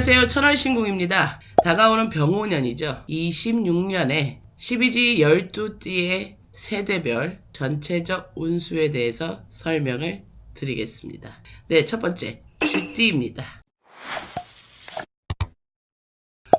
안녕하세요. 천월신궁입니다. 다가오는 병오년이죠. 26년에 12지 12띠의 세대별 전체적 운수에 대해서 설명을 드리겠습니다. 네, 첫 번째 쥐띠입니다.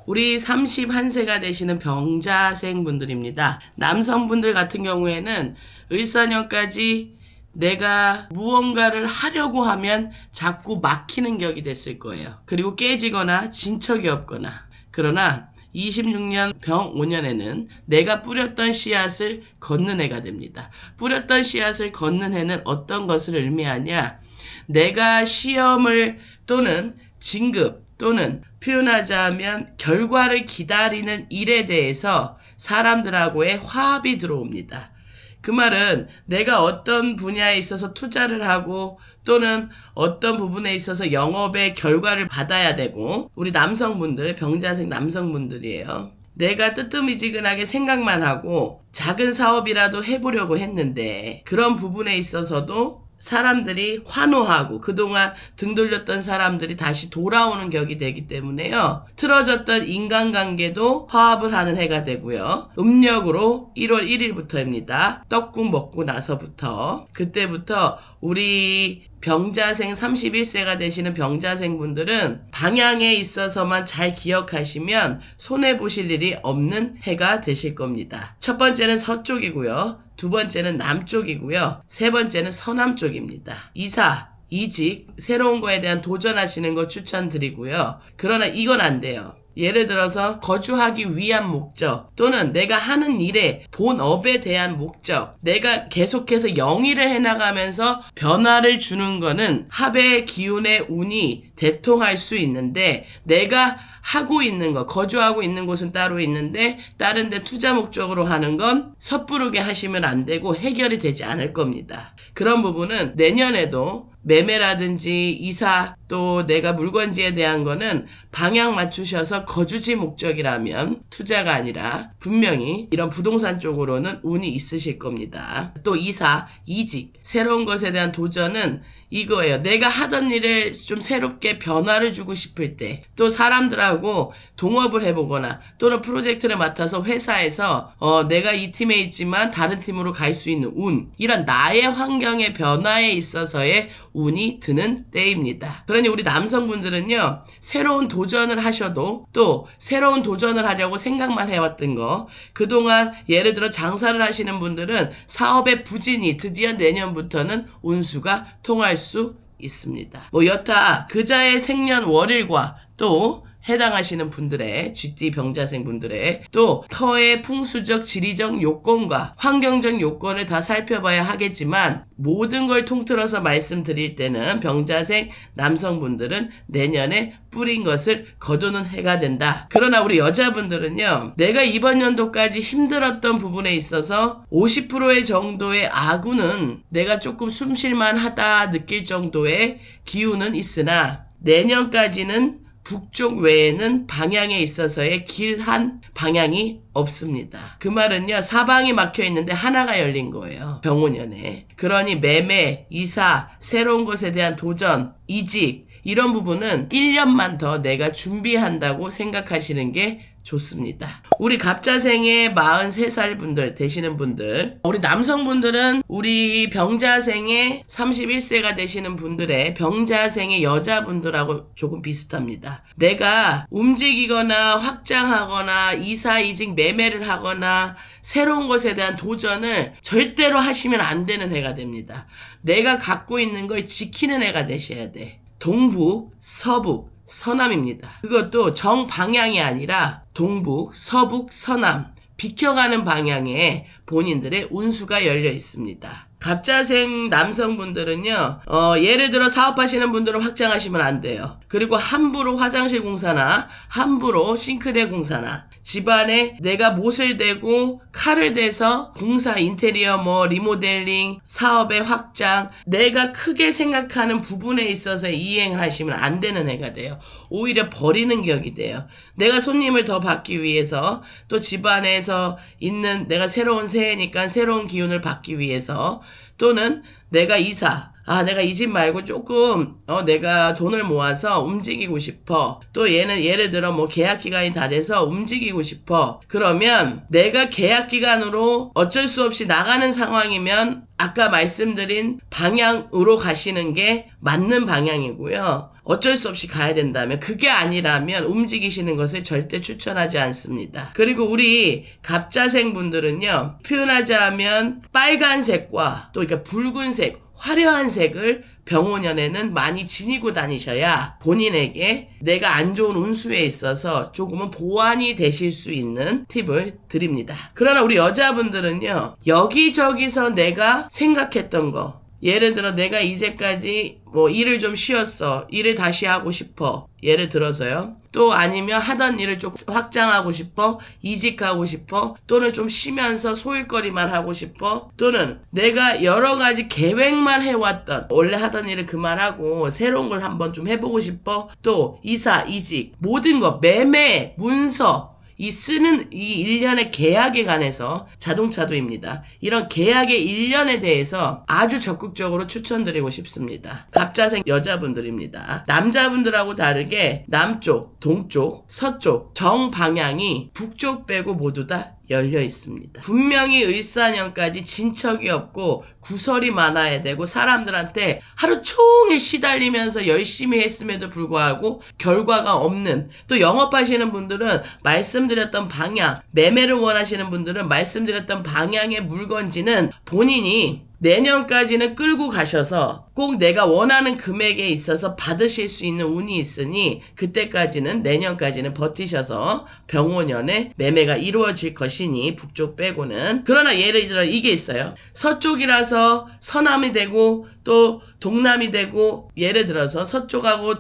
우리 31세가 되시는 병자생 분들입니다. 남성분들 같은 경우에는 을사년까지 내가 무언가를 하려고 하면 자꾸 막히는 격이 됐을 거예요. 그리고 깨지거나 진척이 없거나. 그러나 26년 병5년에는 내가 뿌렸던 씨앗을 걷는 해가 됩니다. 뿌렸던 씨앗을 걷는 해는 어떤 것을 의미하냐? 내가 시험을 또는 진급 또는 표현하자면 결과를 기다리는 일에 대해서 사람들하고의 화합이 들어옵니다. 그 말은 내가 어떤 분야에 있어서 투자를 하고 또는 어떤 부분에 있어서 영업의 결과를 받아야 되고, 우리 남성분들, 병자생 남성분들이에요. 내가 뜨뜻미지근하게 생각만 하고 작은 사업이라도 해보려고 했는데 그런 부분에 있어서도 사람들이 환호하고 그동안 등 돌렸던 사람들이 다시 돌아오는 격이 되기 때문에요. 틀어졌던 인간관계도 화합을 하는 해가 되고요. 음력으로 1월 1일부터입니다. 떡국 먹고 나서부터, 그때부터 우리 병자생 31세가 되시는 병자생 분들은 방향에 있어서만 잘 기억하시면 손해보실 일이 없는 해가 되실 겁니다. 첫 번째는 서쪽이고요. 두 번째는 남쪽이고요. 세 번째는 서남쪽입니다. 이사, 이직, 새로운 거에 대한 도전하시는 거 추천드리고요. 그러나 이건 안 돼요. 예를 들어서 거주하기 위한 목적 또는 내가 하는 일의 본업에 대한 목적, 내가 계속해서 영위를 해나가면서 변화를 주는 거는 합의 기운의 운이 대통할 수 있는데, 내가 하고 있는 거, 거주하고 있는 곳은 따로 있는데 다른 데 투자 목적으로 하는 건 섣부르게 하시면 안 되고 해결이 되지 않을 겁니다. 그런 부분은 내년에도 매매라든지 이사, 또 내가 물건지에 대한 거는 방향 맞추셔서 거주지 목적이라면 투자가 아니라 분명히 이런 부동산 쪽으로는 운이 있으실 겁니다. 또 이사, 이직, 새로운 것에 대한 도전은 이거예요. 내가 하던 일을 좀 새롭게 변화를 주고 싶을 때, 또 사람들하고 동업을 해보거나 또는 프로젝트를 맡아서 회사에서 내가 이 팀에 있지만 다른 팀으로 갈 수 있는 운, 이런 나의 환경의 변화에 있어서의 운이 드는 때입니다. 그러니 우리 남성분들은요, 새로운 도전을 하셔도 또 새로운 도전을 하려고 생각만 해왔던 거, 그동안 예를 들어 장사를 하시는 분들은 사업의 부진이 드디어 내년부터는 운수가 통할 수 있습니다. 여타 그자의 생년 월일과 또 해당하시는 분들의 쥐띠 병자생 분들의 또 터의 풍수적 지리적 요건과 환경적 요건을 다 살펴봐야 하겠지만, 모든 걸 통틀어서 말씀드릴 때는 병자생 남성분들은 내년에 뿌린 것을 거두는 해가 된다. 그러나 우리 여자분들은요, 내가 이번 연도까지 힘들었던 부분에 있어서 50%의 정도의 악운은 내가 조금 숨쉴만 하다 느낄 정도의 기운은 있으나 내년까지는 북쪽 외에는 방향에 있어서의 길한 방향이 없습니다. 그 말은요, 사방이 막혀 있는데 하나가 열린 거예요. 병오년에. 그러니 매매, 이사, 새로운 것에 대한 도전, 이직, 이런 부분은 1년만 더 내가 준비한다고 생각하시는 게 좋습니다. 우리 갑자생의 43살 분들 되시는 분들, 우리 남성분들은 우리 병자생의 31세가 되시는 분들의 병자생의 여자분들하고 조금 비슷합니다. 내가 움직이거나 확장하거나 이사, 이직, 매매를 하거나 새로운 것에 대한 도전을 절대로 하시면 안 되는 해가 됩니다. 내가 갖고 있는 걸 지키는 해가 되셔야 돼. 동북, 서북, 서남입니다. 그것도 정방향이 아니라 동북, 서북, 서남, 비켜가는 방향에 본인들의 운수가 열려 있습니다. 갑자생 남성분들은요, 예를 들어 사업하시는 분들은 확장하시면 안 돼요. 그리고 함부로 화장실 공사나 함부로 싱크대 공사나 집안에 내가 못을 대고 칼을 대서 공사, 인테리어, 리모델링, 사업의 확장, 내가 크게 생각하는 부분에 있어서 이행을 하시면 안 되는 해가 돼요. 오히려 버리는 격이 돼요. 내가 손님을 더 받기 위해서, 또 집안에서 있는 내가 새로운 새해니까 새로운 기운을 받기 위해서, 또는 내가 이사, 아, 내가 이 집 말고 조금, 내가 돈을 모아서 움직이고 싶어. 또 얘는 예를 들어 뭐 계약 기간이 다 돼서 움직이고 싶어. 그러면 내가 계약 기간으로 어쩔 수 없이 나가는 상황이면 아까 말씀드린 방향으로 가시는 게 맞는 방향이고요. 어쩔 수 없이 가야 된다면, 그게 아니라면 움직이시는 것을 절대 추천하지 않습니다. 그리고 우리 갑자생 분들은요, 표현하자면 빨간색과 또 그러니까 붉은색, 화려한 색을 병오년에는 많이 지니고 다니셔야 본인에게 내가 안 좋은 운수에 있어서 조금은 보완이 되실 수 있는 팁을 드립니다. 그러나 우리 여자분들은요, 여기저기서 내가 생각했던 거, 예를 들어 내가 이제까지 뭐 일을 좀 쉬었어. 일을 다시 하고 싶어. 예를 들어서요. 또 아니면 하던 일을 좀 확장하고 싶어. 이직하고 싶어. 또는 좀 쉬면서 소일거리만 하고 싶어. 또는 내가 여러 가지 계획만 해왔던 원래 하던 일을 그만하고 새로운 걸 한번 좀 해보고 싶어. 또 이사, 이직, 모든 거, 매매, 문서, 이 쓰는 이 일련의 계약에 관해서 자동차도입니다. 이런 계약의 일련에 대해서 아주 적극적으로 추천드리고 싶습니다. 갑자생 여자분들입니다. 남자분들하고 다르게 남쪽, 동쪽, 서쪽, 정방향이 북쪽 빼고 모두 다 열려 있습니다. 분명히 을사년까지 진척이 없고 구설이 많아야 되고 사람들한테 하루 종일 시달리면서 열심히 했음에도 불구하고 결과가 없는, 또 영업하시는 분들은 말씀드렸던 방향, 매매를 원하시는 분들은 말씀드렸던 방향의 물건지는 본인이 내년까지는 끌고 가셔서 꼭 내가 원하는 금액에 있어서 받으실 수 있는 운이 있으니 그때까지는, 내년까지는 버티셔서 병오년에 매매가 이루어질 것이니 북쪽 빼고는. 그러나 예를 들어 이게 있어요. 서쪽이라서 서남이 되고 또 동남이 되고, 예를 들어서 서쪽하고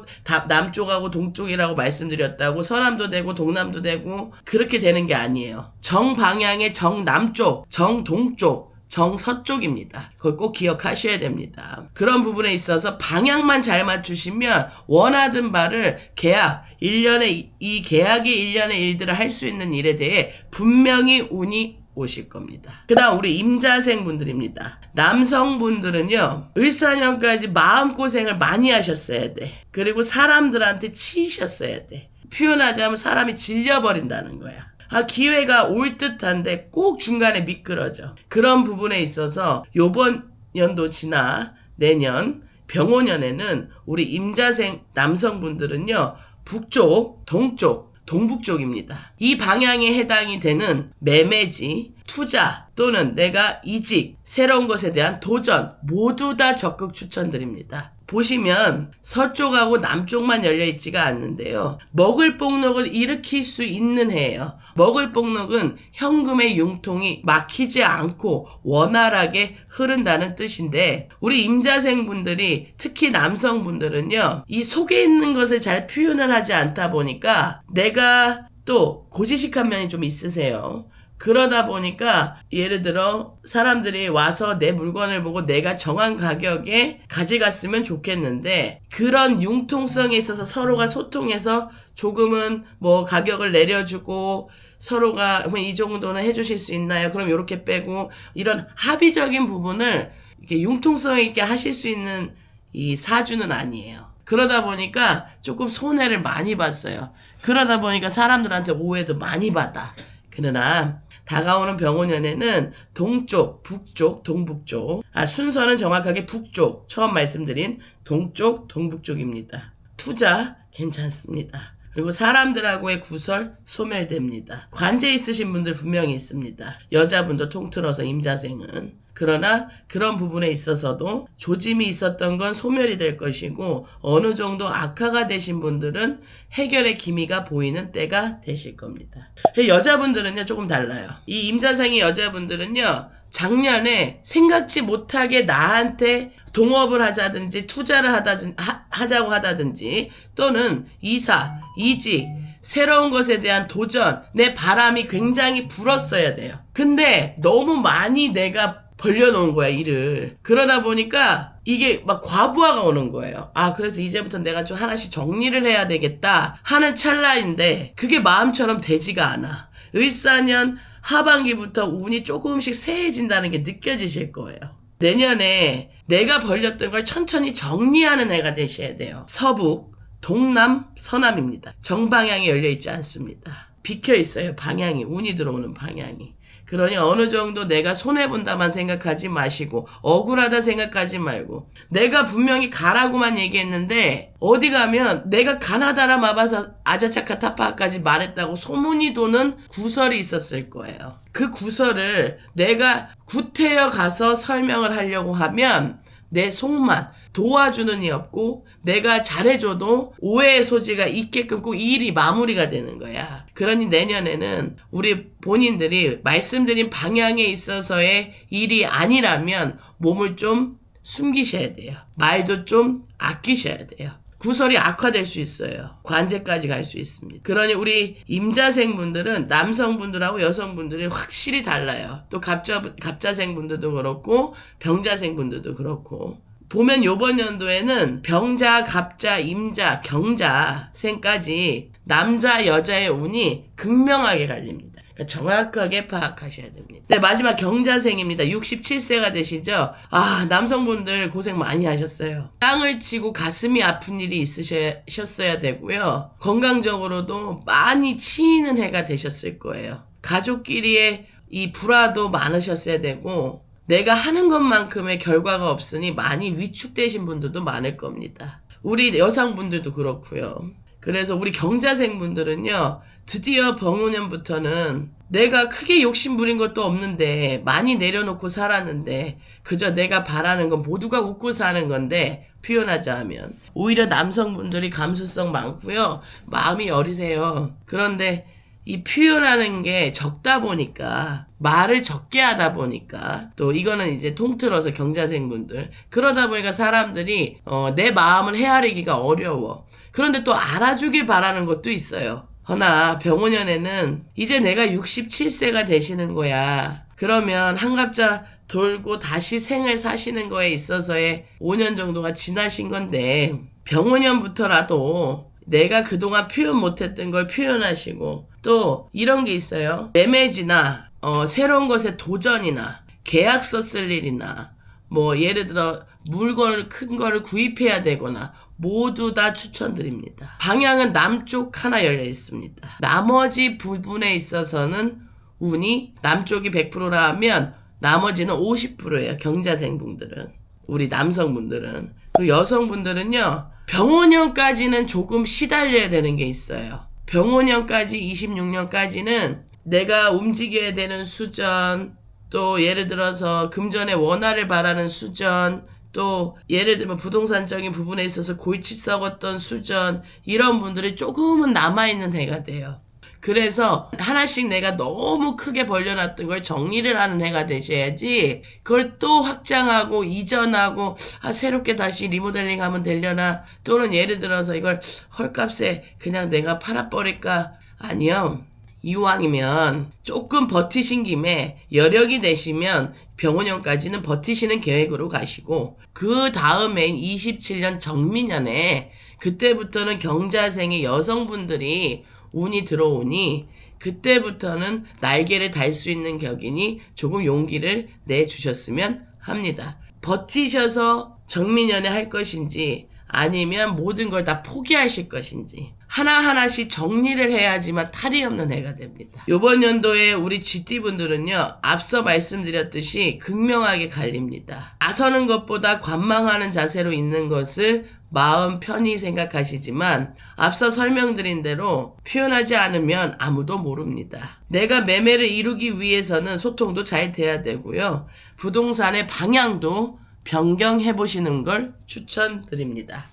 남쪽하고 동쪽이라고 말씀드렸다고 서남도 되고 동남도 되고 그렇게 되는 게 아니에요. 정방향의 정남쪽, 정동쪽, 정서쪽입니다. 그걸 꼭 기억하셔야 됩니다. 그런 부분에 있어서 방향만 잘 맞추시면 원하던 바를 계약, 1년에 이 계약의 1년의 일들을 할 수 있는 일에 대해 분명히 운이 오실 겁니다. 그 다음 우리 임자생 분들입니다. 남성분들은요, 을사년까지 마음고생을 많이 하셨어야 돼. 그리고 사람들한테 치이셨어야 돼. 표현하자면 사람이 질려버린다는 거야. 기회가 올 듯한데 꼭 중간에 미끄러져. 그런 부분에 있어서 요번 연도 지나 내년 병오년에는 우리 임자생 남성분들은요, 북쪽, 동쪽, 동북쪽입니다. 이 방향에 해당이 되는 매매지, 투자 또는 내가 이직, 새로운 것에 대한 도전 모두 다 적극 추천드립니다. 보시면 서쪽하고 남쪽만 열려있지가 않는데요. 먹을 복록을 일으킬 수 있는 해예요. 먹을 복록은 현금의 융통이 막히지 않고 원활하게 흐른다는 뜻인데, 우리 임자생분들이 특히 남성분들은요, 이 속에 있는 것을 잘 표현을 하지 않다 보니까 내가 또 고지식한 면이 좀 있으세요. 그러다 보니까 예를 들어 사람들이 와서 내 물건을 보고 내가 정한 가격에 가져갔으면 좋겠는데, 그런 융통성에 있어서 서로가 소통해서 조금은 뭐 가격을 내려주고 서로가 이 정도는 해주실 수 있나요? 그럼 이렇게 빼고, 이런 합의적인 부분을 이렇게 융통성 있게 하실 수 있는 이 사주는 아니에요. 그러다 보니까 조금 손해를 많이 봤어요. 그러다 보니까 사람들한테 오해도 많이 받아. 그러나 다가오는 병오년에는 동쪽, 북쪽, 동북쪽, 순서는 정확하게 북쪽, 처음 말씀드린 동쪽, 동북쪽입니다. 투자 괜찮습니다. 그리고 사람들하고의 구설 소멸됩니다. 관제 있으신 분들 분명히 있습니다. 여자분도 통틀어서 임자생은. 그러나 그런 부분에 있어서도 조짐이 있었던 건 소멸이 될 것이고, 어느 정도 악화가 되신 분들은 해결의 기미가 보이는 때가 되실 겁니다. 여자분들은요 조금 달라요. 이 임자생의 여자분들은요, 작년에 생각지 못하게 나한테 동업을 하자든지 투자를 하자고 하다든지, 또는 이사, 이직, 새로운 것에 대한 도전, 내 바람이 굉장히 불었어야 돼요. 근데 너무 많이 내가 벌려놓은 거야, 일을. 그러다 보니까 이게 막 과부하가 오는 거예요. 그래서 이제부터 내가 좀 하나씩 정리를 해야 되겠다 하는 찰나인데 그게 마음처럼 되지가 않아. 을사년 하반기부터 운이 조금씩 쇠해진다는 게 느껴지실 거예요. 내년에 내가 벌렸던 걸 천천히 정리하는 해가 되셔야 돼요. 서북, 동남, 서남입니다. 정방향이 열려있지 않습니다. 비켜있어요. 방향이, 운이 들어오는 방향이. 그러니 어느 정도 내가 손해본다만 생각하지 마시고 억울하다 생각하지 말고, 내가 분명히 가라고만 얘기했는데 어디 가면 내가 가나다라 마바사 아자차카 타파까지 말했다고 소문이 도는 구설이 있었을 거예요. 그 구설을 내가 구태여 가서 설명을 하려고 하면 내 속만 도와주는 이 없고, 내가 잘해줘도 오해의 소지가 있게끔 꼭 이 일이 마무리가 되는 거야. 그러니 내년에는 우리 본인들이 말씀드린 방향에 있어서의 일이 아니라면 몸을 좀 숨기셔야 돼요. 말도 좀 아끼셔야 돼요. 구설이 악화될 수 있어요. 관제까지 갈 수 있습니다. 그러니 우리 임자생분들은 남성분들하고 여성분들이 확실히 달라요. 또 갑자생분들도 그렇고 병자생분들도 그렇고. 보면 요번 연도에는 병자, 갑자, 임자, 경자생까지 남자, 여자의 운이 극명하게 갈립니다. 그러니까 정확하게 파악하셔야 됩니다. 네, 마지막 경자생입니다. 67세가 되시죠? 아, 남성분들 고생 많이 하셨어요. 땅을 치고 가슴이 아픈 일이 있으셨어야 되고요. 건강적으로도 많이 치이는 해가 되셨을 거예요. 가족끼리의 이 불화도 많으셨어야 되고, 내가 하는 것만큼의 결과가 없으니 많이 위축되신 분들도 많을 겁니다. 우리 여성분들도 그렇고요. 그래서 우리 경자생분들은요, 드디어 병오년부터는 내가 크게 욕심부린 것도 없는데 많이 내려놓고 살았는데 그저 내가 바라는 건 모두가 웃고 사는 건데, 표현하자면 오히려 남성분들이 감수성 많고요, 마음이 여리세요. 그런데 이 표현하는 게 적다 보니까, 말을 적게 하다 보니까, 또 이거는 이제 통틀어서 경자생분들, 그러다 보니까 사람들이 내 마음을 헤아리기가 어려워. 그런데 또 알아주길 바라는 것도 있어요. 허나 병오년에는 이제 내가 67세가 되시는 거야. 그러면 한갑자 돌고 다시 생을 사시는 거에 있어서의 5년 정도가 지나신 건데, 병오년부터라도 내가 그동안 표현 못했던 걸 표현하시고, 또 이런 게 있어요. 매매지나 새로운 것에 도전이나 계약서 쓸 일이나 뭐 예를 들어 물건을 큰 거를 구입해야 되거나 모두 다 추천드립니다. 방향은 남쪽 하나 열려 있습니다. 나머지 부분에 있어서는 운이 남쪽이 100%라 하면 나머지는 50%예요. 경자생분들은. 우리 남성분들은. 그리고 여성분들은요, 병오년까지는 조금 시달려야 되는 게 있어요. 병오년까지 26년까지는 내가 움직여야 되는 수전, 또 예를 들어서 금전의 원화를 바라는 수전, 또 예를 들면 부동산적인 부분에 있어서 골치 썩었던 수전, 이런 분들이 조금은 남아있는 해가 돼요. 그래서 하나씩 내가 너무 크게 벌려놨던 걸 정리를 하는 해가 되셔야지, 그걸 또 확장하고 이전하고 새롭게 다시 리모델링 하면 되려나, 또는 예를 들어서 이걸 헐값에 그냥 내가 팔아버릴까. 아니요. 이왕이면 조금 버티신 김에 여력이 되시면 병오년까지는 버티시는 계획으로 가시고, 그 다음엔 27년 정미년에 그때부터는 경자생의 여성분들이 운이 들어오니 그때부터는 날개를 달 수 있는 격이니 조금 용기를 내주셨으면 합니다. 버티셔서 정미년에 할 것인지 아니면 모든 걸 다 포기하실 것인지 하나하나씩 정리를 해야지만 탈이 없는 해가 됩니다. 이번 연도에 우리 GT분들은요, 앞서 말씀드렸듯이 극명하게 갈립니다. 나서는 것보다 관망하는 자세로 있는 것을 마음 편히 생각하시지만, 앞서 설명드린 대로 표현하지 않으면 아무도 모릅니다. 내가 매매를 이루기 위해서는 소통도 잘 돼야 되고요, 부동산의 방향도 변경해보시는 걸 추천드립니다.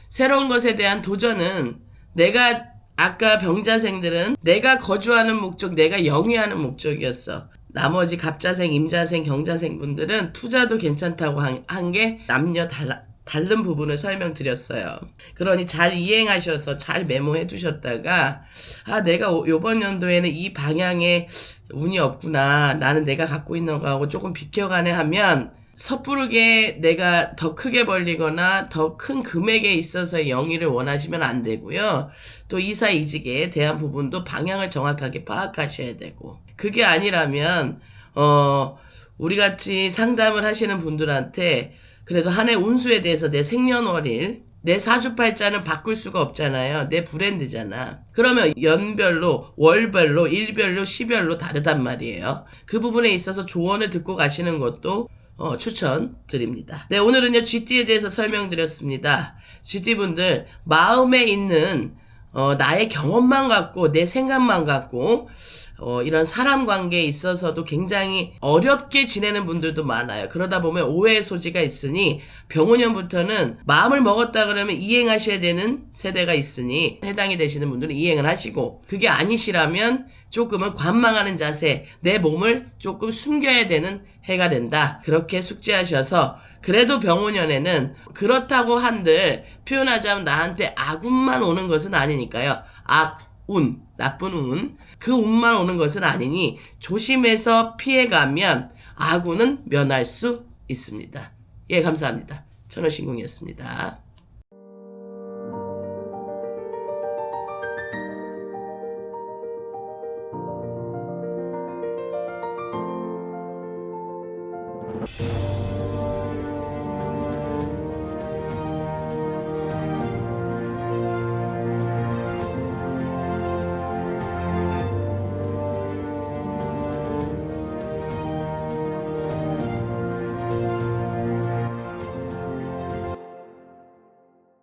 새로운 것에 대한 도전은, 내가 아까 병자생들은 내가 거주하는 목적, 내가 영위하는 목적이었어. 나머지 갑자생, 임자생, 경자생 분들은 투자도 괜찮다고 한 게 남녀 다른 부분을 설명드렸어요. 그러니 잘 이행하셔서 잘 메모해 두셨다가, 내가 요번 연도에는 이 방향에 운이 없구나, 나는 내가 갖고 있는 거하고 조금 비켜가네 하면 섣부르게 내가 더 크게 벌리거나 더 큰 금액에 있어서의 영위를 원하시면 안 되고요. 또 이사이직에 대한 부분도 방향을 정확하게 파악하셔야 되고, 그게 아니라면 우리 같이 상담을 하시는 분들한테 그래도 한 해 운수에 대해서 내 생년월일, 내 사주팔자는 바꿀 수가 없잖아요. 내 브랜드잖아. 그러면 연별로, 월별로, 일별로, 시별로 다르단 말이에요. 그 부분에 있어서 조언을 듣고 가시는 것도 추천드립니다. 네, 오늘은요, GT에 대해서 설명드렸습니다. GT분들, 마음에 있는 나의 경험만 갖고, 내 생각만 갖고, 이런 사람 관계에 있어서도 굉장히 어렵게 지내는 분들도 많아요. 그러다 보면 오해의 소지가 있으니 병원년부터는 마음을 먹었다 그러면 이행하셔야 되는 세대가 있으니 해당이 되시는 분들은 이행을 하시고, 그게 아니시라면 조금은 관망하는 자세, 내 몸을 조금 숨겨야 되는 해가 된다. 그렇게 숙지하셔서 그래도 병원년에는 그렇다고 한들 표현하자면 나한테 악운만 오는 것은 아니니까요. 운, 나쁜 운, 그 운만 오는 것은 아니니 조심해서 피해가면 악운은 면할 수 있습니다. 예, 감사합니다. 천호신궁이었습니다.